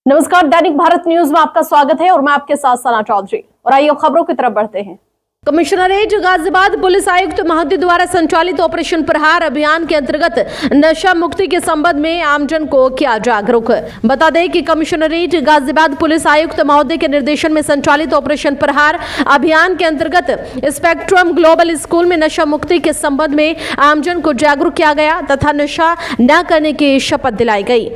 नमस्कार, दैनिक भारत न्यूज में आपका स्वागत है और मैं आपके साथ सना चौधरी। और आइए खबरों की तरफ बढ़ते हैं। कमिश्नरेट गाजियाबाद पुलिस आयुक्त महोदय द्वारा संचालित ऑपरेशन प्रहार अभियान के अंतर्गत नशा मुक्ति के संबंध में आमजन को किया जागरूक। बता दें कि कमिश्नरेट गाजियाबाद पुलिस आयुक्त महोदय के निर्देशन में संचालित ऑपरेशन प्रहार अभियान के अंतर्गत स्पेक्ट्रम ग्लोबल स्कूल में नशा मुक्ति के संबंध में आमजन को जागरूक किया गया तथा नशा न करने की शपथ दिलाई गई।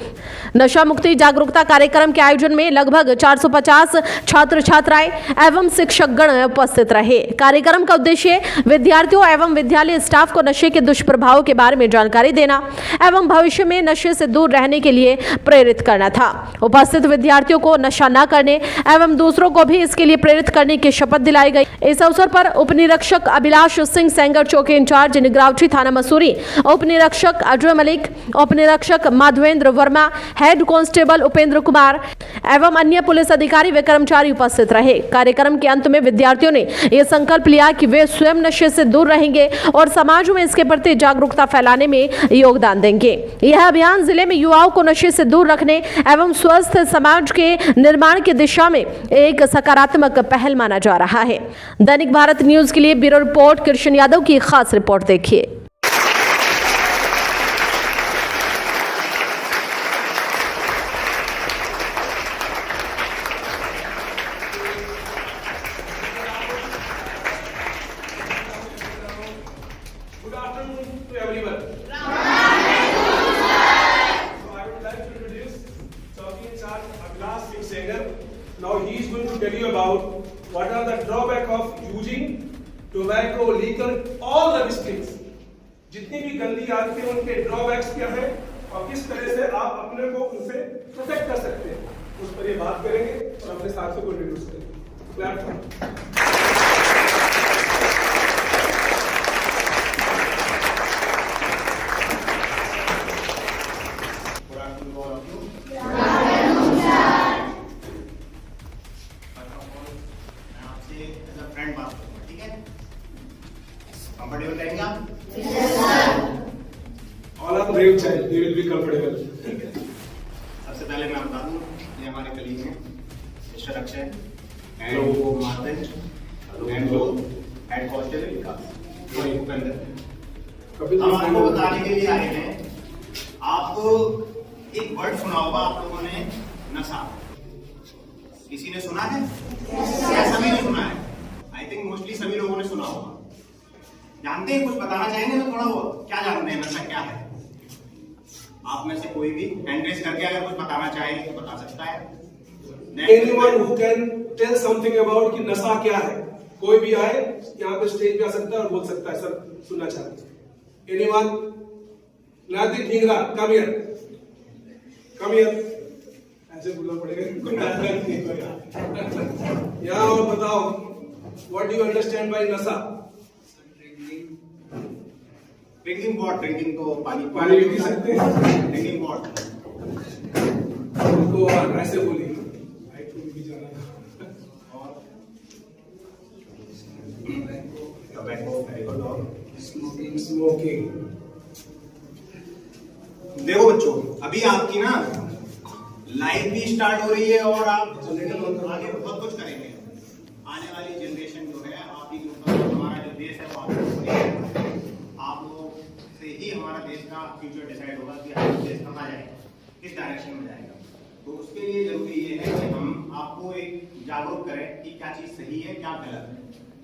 नशा मुक्ति जागरूकता कार्यक्रम के आयोजन में लगभग 450 छात्र छात्राएं एवं शिक्षकगण उपस्थित रहे। कार्यक्रम का उद्देश्य विद्यार्थियों एवं विद्यालय स्टाफ को नशे के दुष्प्रभावों के बारे में जानकारी देना एवं भविष्य में नशे से दूर रहने के लिए प्रेरित करना था। उपस्थित विद्यार्थियों को नशा न करने एवं दूसरों को भी इसके लिए प्रेरित करने की शपथ दिलाई गई। इस अवसर पर उप निरीक्षक अभिलाष सिंह सेंगर चौकी इंचार्ज निगरावटी थाना मसूरी, उप निरीक्षक अजय मलिक, उप निरीक्षक माधवेंद्र वर्मा, हेड कांस्टेबल उपेंद्र कुमार एवं अन्य पुलिस अधिकारी व कर्मचारी उपस्थित रहे। कार्यक्रम के अंत में विद्यार्थियों ने यह संकल्प लिया कि वे स्वयं नशे से दूर रहेंगे और समाज में इसके प्रति जागरूकता फैलाने में योगदान देंगे। यह अभियान जिले में युवाओं को नशे से दूर रखने एवं स्वस्थ समाज के निर्माण की दिशा में एक सकारात्मक पहल माना जा रहा है। दैनिक भारत न्यूज के लिए ब्यूरो रिपोर्ट कृष्ण यादव की खास रिपोर्ट देखिए। Good afternoon to everyone. So I would like to introduce Chowki Incharge Abhilash Singh Senger. Now he is going to tell you about what are the drawback of using tobacco, liquor, all the things. जितनी भी गंदी आदतें हैं उनके drawbacks क्या है और किस तरह से आप अपने को उनसे प्रोटेक्ट कर सकते हैं, उस पर ये बात करेंगे और अपने साथियों को इंट्रोड्यूस करेंगे। प्लेटफॉर्म कंफर्टेबल करेंगे आप? All are brave child, they will be comfortable. सबसे पहले मैं बता दूं, ये हमारे कलीग हैं, mister Akshay and Martin and head constable Vikas. हम आपको बताने के लिए आए हैं, आपको एक वर्ड सुना होगा आप लोगों ने, नशा। किसी ने सुना है? या सभी ने सुना है? आई थिंक मोस्टली सभी लोगों ने सुना होगा। जानते हैं, कुछ बताना चाहेंगे तो थोड़ा बहुत क्या जानते हैं नशा क्या है? आप में से कोई भी हैंड रेज करके अगर कुछ बताना चाहे तो बता सकता है। Anyone who can tell something about कि नशा क्या है, कोई भी आए यहाँ पे स्टेज पे आ सकता है और बोल सकता है, सर सुनना चाहते हैं। Anyone? नादिक Dhingra, come here, come here। ऐसे बोलना पड़ेगा। यहाँ और बताओ, what do you understand by नशा? ड्रिंकिंग वाटर, ड्रिंकिंग तो पानी भी पी सकते हैं। ड्रिंकिंग वाटर उनको ऐसे बोलिए, भी जाना और टोबैको, स्मोकिंग। देखो बच्चों, अभी आपकी ना लाइफ भी स्टार्ट हो रही है और आप आगे बहुत कुछ करेंगे। आने वाली जनरेशन जो है, आप ही हमारा जो देश है वो आप लोगों से ही हमारा देश का फ्यूचर डिसाइड होगा कि हमारा देश कहाँ जाएगा, किस डायरेक्शन में जाएगा। तो उसके लिए जरूरी ये है कि हम आपको एक जागरूक करें कि क्या चीज सही है, क्या गलत है।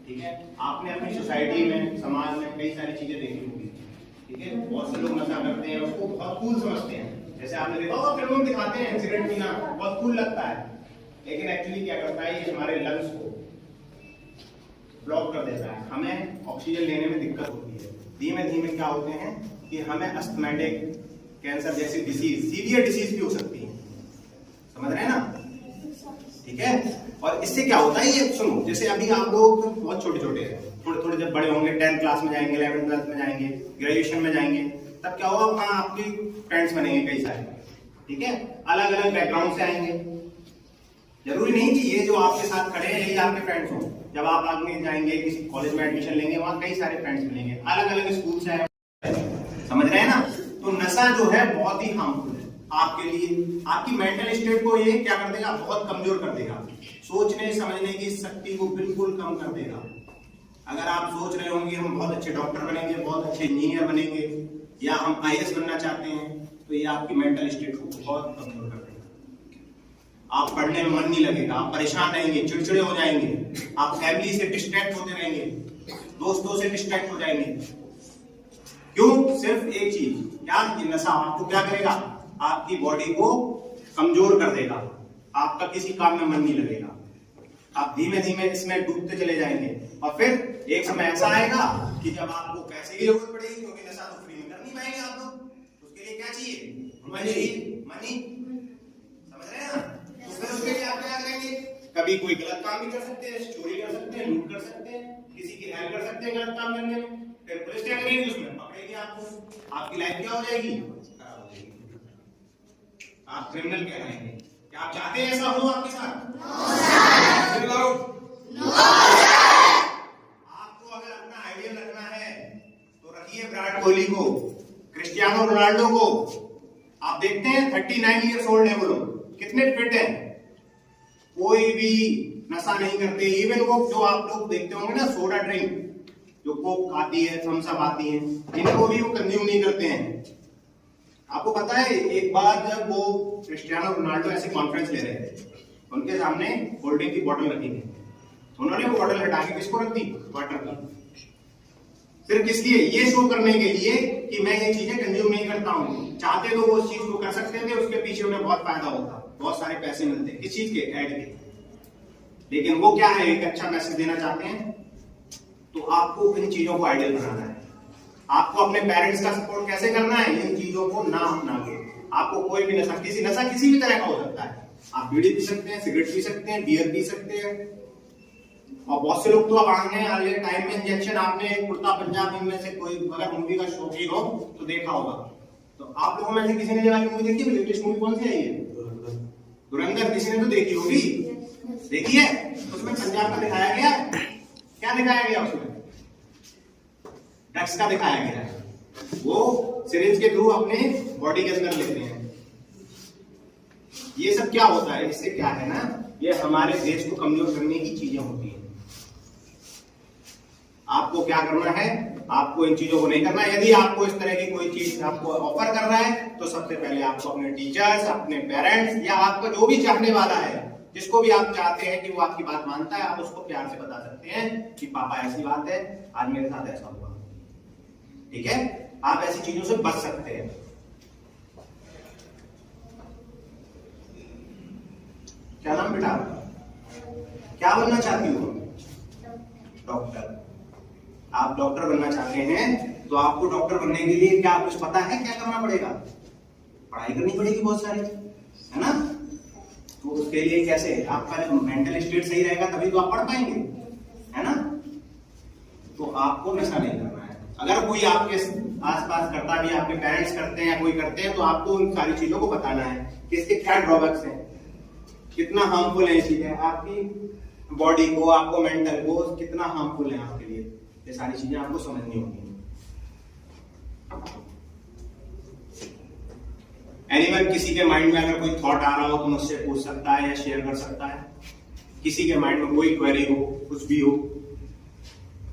ठीक है, आपने अपनी सोसाइटी में, समाज में कई सारी चीजें देखी होंगी। ठीक है, बहुत से लोग नशा करते हैं, उसको बहुत कूल समझते हैं। जैसे आपने देखा होगा फिल्मों में दिखाते हैं सिगरेट पीना बहुत कूल लगता है, लेकिन एक्चुअली क्या करता है, ये हमारे लंग्स को ब्लॉक कर देता है, हमें ऑक्सीजन लेने में दिक्कत होती है। धीमे धीमे क्या होते हैं कि हमें अस्थमैटिक, कैंसर जैसी डिसीज, सीवियर डिसीज भी हो सकती है। समझ रहे हैं ना? ठीक है, और इससे क्या होता है, ये सुनो, जैसे अभी आप लोग बहुत छोटे छोटे हैं, थोड़े थोड़े जब बड़े होंगे, 10th क्लास में जाएंगे, 11th 12th में जाएंगे, ग्रेजुएशन में जाएंगे, तब क्या होगा, वहां आपके फ्रेंड्स बनेंगे कई सारे। ठीक है, अलग अलग बैकग्राउंड से आएंगे। जरूरी नहीं कि ये जो आपके साथ खड़े हैं यही आपके फ्रेंड्स हों। जब आप आगे जाएंगे, किसी कॉलेज में एडमिशन लेंगे, वहां कई सारे फ्रेंड्स मिलेंगे, अलग अलग स्कूल से आए। समझ रहे हैं ना? तो नशा जो है बहुत ही हार्मफुल है। आपके लिए आपकी मेंटल स्टेट को ये क्या कर देगा, बहुत कमजोर कर देगा, सोचने समझने की शक्ति को बिल्कुल कम कर देगा। अगर आप सोच रहे होंगे हम बहुत अच्छे डॉक्टर बनेंगे, बहुत अच्छे इंजीनियर बनेंगे, या हम आईएएस बनना चाहते हैं, तो ये आपकी मेंटल स्टेट को बहुत कमजोर कर देगा। आप पढ़ने में मन नहीं लगेगा, आप परेशान रहेंगे, चिड़चिड़े हो जाएंगे, आप फैमिली से डिस्ट्रैक्ट होते रहेंगे, दोस्तों से डिस्ट्रैक्ट हो जाएंगे। क्यों? सिर्फ एक चीज, क्या? ये नशा आपको क्या करेगा, आपकी बॉडी को कमजोर कर देगा, आपका किसी काम में मन नहीं लगेगा, आप धीमे धीमे इसमें डूबते चले जाएंगे। और फिर एक समय ऐसा आएगा कि जब आपको पैसे की जरूरत पड़ेगी, क्योंकि नशा तो फ्री में कर नहीं पाएंगे आप लोग, उसके लिए क्या चाहिए, मनी, समझ रहे हैं ना? तो फिर उसके लिए आप क्या करेंगे, कभी कोई गलत काम भी कर सकते हैं, चोरी कर सकते हैं, लूट कर सकते हैं, किसी की हेल्प कर सकते हैं गलत काम करने में, फिर पुलिस क्या करेगी, उसमें पकड़ेगी आपको, आपकी लाइफ क्या हो जाएगी, खराब हो जाएगी, आप क्रिमिनल कहलाएंगे। क्या आप चाहते हैं ऐसा हो आपके साथ? आपको अगर अपना आइडियल रखना है तो रखिए विराट कोहली को, क्रिस्टियानो रोनाल्डो को। आप देखते हैं 39 ईयर्स ओल्ड है वो लोग, कितने फिट हैं, कोई भी नशा नहीं करते। इवन वो जो आप लोग देखते होंगे ना सोडा ड्रिंक, जो कोक आती है, थम्स अप आती है, इनको भी वो कंज्यूम नहीं करते हैं। आपको पता है एक बार जब वो क्रिस्टियानो रोनाल्डो ऐसे कॉन्फ्रेंस ले रहे थे, उनके सामने कोल्ड ड्रिंक की बोतल रखी थी, उन्होंने वो बोतल हटा के किसको रख दी, वाटर की। सिर्फ किस लिए? ये शो करने के लिए कि मैं ये चीजें कंज्यूम नहीं करता हूँ। चाहते तो वो उस चीज को कर सकते थे, उसके पीछे उन्हें बहुत फायदा होता, बहुत सारे पैसे मिलते, किस चीज के, ऐड के। लेकिन वो क्या है, एक अच्छा मैसेज देना चाहते हैं, तो आपको इन चीजों को आइडियल बनाना है। आपको अपने पेरेंट्स का सपोर्ट कैसे करना है, इन चीजों को ना अपना के। आपको कोई भी नशा किसी भी तरह का हो सकता है, आप बीड़ी पी सकते हैं, सिगरेट पी सकते हैं, बियर पी सकते हैं, और बहुत से लोग तो अब आने वाले टाइम में इंजेक्शन, आपने कुर्ता पंजाबी में से कोई अगर मूवी का शौकीन हो तो देखा होगा, तो आप लोगों में से किसी ने ये वाली मूवी देखी है? लेटेस्ट मूवी कौन सी आई है? धुरंधर। किसी ने तो देखी होगी, देखी है? उसमें पंजाब का दिखाया गया, क्या दिखाया गया उसमें? ड्रग्स का दिखाया गया है, वो सिरिंज के थ्रू अपने बॉडी के अंदर लेते हैं। ये सब क्या होता है, इससे क्या है ना, ये हमारे देश को कमजोर करने की चीजें होती हैं। आपको क्या करना है, आपको इन चीजों को नहीं करना है। यदि आपको इस तरह की कोई चीज आपको ऑफर कर रहा है, तो सबसे पहले आपको अपने टीचर्स, अपने पेरेंट्स, या आपका जो भी चाहने वाला है, जिसको भी आप चाहते हैं कि वो आपकी बात मानता है, आप उसको प्यार से बता सकते हैं कि पापा ऐसी बात है, आज मेरे साथ ऐसा हुआ। ठीक है, आप ऐसी चीजों से बच सकते हैं। क्या नाम बेटा, क्या बनना चाहती हो? डॉक्टर। आप डॉक्टर बनना चाहते हैं, तो आपको डॉक्टर बनने के लिए क्या कुछ पता है, क्या करना पड़ेगा? पढ़ाई करनी पड़ेगी बहुत सारी, है ना? तो उसके लिए कैसे, आपका जब मेंटल स्टेट सही रहेगा तभी तो आप पढ़ पाएंगे, है ना? तो आपको नशा नहीं करना है। अगर कोई आपके आसपास करता भी, आपके पेरेंट्स करते हैं या कोई करते हैं, तो आपको उन सारी चीजों को बताना है कि इसके क्या ड्रॉबैक्स हैं, कितना हार्मफुल है ये चीजें आपकी बॉडी को, आपको मेंटल को, कितना हार्मफुल है आपके लिए। ये सारी चीजें आपको समझनी होगी। एनीवन, किसी के माइंड में अगर कोई थॉट आ रहा हो तो मुझसे पूछ सकता है या शेयर कर सकता है। किसी के माइंड में कोई क्वेरी हो, कुछ भी हो,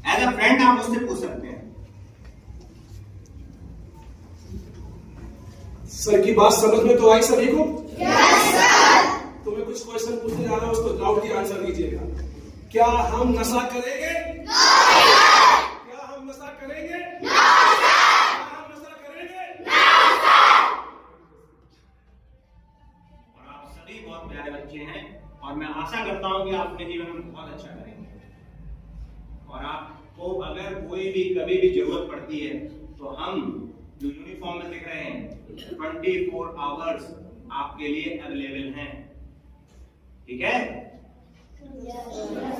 एज अ फ्रेंड आप मुझसे पूछ सकते हैं। सर की बात समझ में तो आई सभी को? Yes sir. तो मैं कुछ क्वेश्चन पूछने जा रहा हूं, उसको डाउट की आंसर दीजिएगा। क्या हम नशा करेंगे? क्या हम नशा करेंगे? क्या हम नशा करेंगे? और आप सभी बहुत प्यारे बच्चे हैं, और मैं आशा करता हूं कि आप अपने जीवन में बहुत अच्छा करेंगे। और आपको अगर कोई भी कभी भी जरूरत पड़ती है, तो हम जो यूनिफॉर्म में दिख रहे हैं 24 आवर्स आपके लिए अवेलेबल हैं। ठीक है,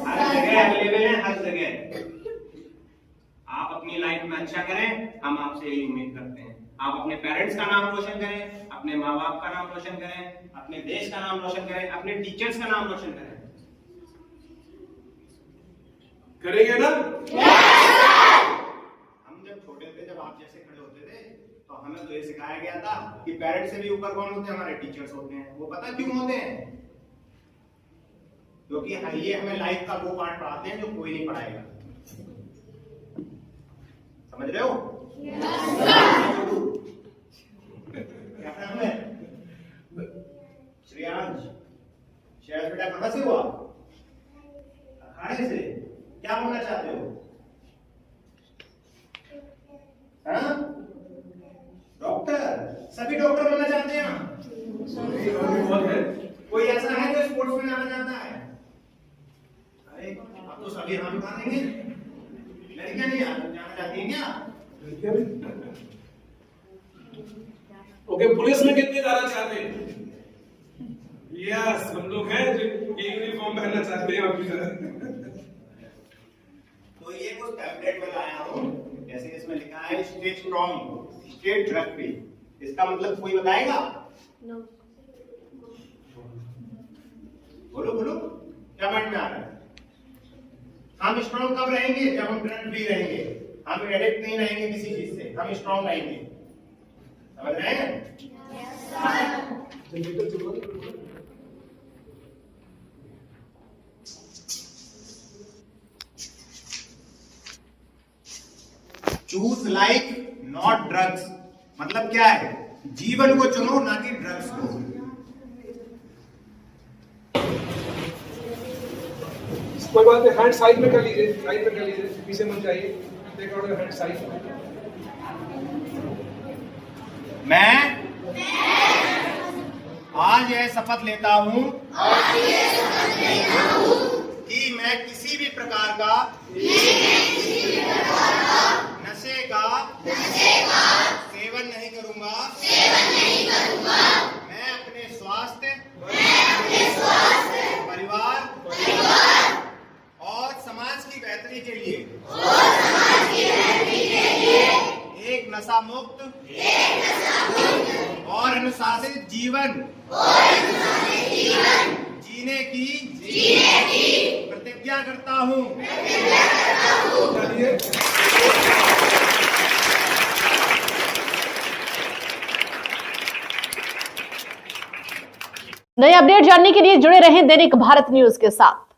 हर जगह अवेलेबल है, हर जगह। आप अपनी लाइफ में अच्छा करें, हम आपसे यही उम्मीद करते हैं। आप अपने पेरेंट्स का नाम रोशन करें, अपने माँ बाप का नाम रोशन करें, अपने देश का नाम रोशन करें, अपने टीचर्स का नाम रोशन करें। करेंगे ना? हम जब छोटे थे, जब आप जैसे खड़े होते थे, तो हमें तो ये सिखाया गया था कि पेरेंट्स से भी ऊपर कौन होते हैं, हमारे टीचर्स होते हैं। वो पता क्यों होते हैं? क्योंकि ये हमें लाइफ का वो पार्ट पढ़ाते हैं जो कोई नहीं पढ़ाएगा। समझ रहे हो? क्या नाम है? श्रेयांश। श्रेयांश बेटा कहां से हुआ? अखाड़े से। क्या बनना चाहते हो? हाँ? डॉक्टर। सभी डॉक्टर बनना चाहते हैं। कोई ऐसा है जो स्पोर्ट्स में जाना चाहता है? अरे अब तो सभी हाथ उठा देंगे। लड़कियां नहीं जाना चाहती हैं क्या? ओके, पुलिस में कितने जाना चाहते हैं? यस, हम लोग हैं जो ये यूनिफॉर्म पहनना चाहते हैं आपकी तरह। तो ये कुछ टैबलेट में लाया हूँ, जैसे इसमें लिखा है stay strong, stay drug free. इसका मतलब कोई बताएगा? नो। बोलो बोलो, क्या माइंड में आ रहा है? हम स्ट्रॉन्ग कब रहेंगे? जब हम ड्रग फ्री रहेंगे, हम एडिक्ट नहीं रहेंगे किसी चीज से, हम स्ट्रॉन्ग रहेंगे। समझ रहे हैं? चूज लाइफ नॉट ड्रग्स, मतलब क्या है? जीवन को चुनो, ना कि ड्रग्स को। कोई बात नहीं, हैंड साइड में कर लीजिए, साइड में कर लीजिए, पीछे मत जाइए। Take out your hand side. मैं आज यह शपथ लेता हूं कि मैं किसी भी प्रकार का नशे का सेवन नहीं करूंगा। मैं अपने स्वास्थ्य, परिवार और समाज की बेहतरी के लिए एक नशा मुक्त और अनुशासित जीवन जीने की प्रतिज्ञा करता हूं। नए अपडेट जानने के लिए जुड़े रहें दैनिक भारत न्यूज के साथ।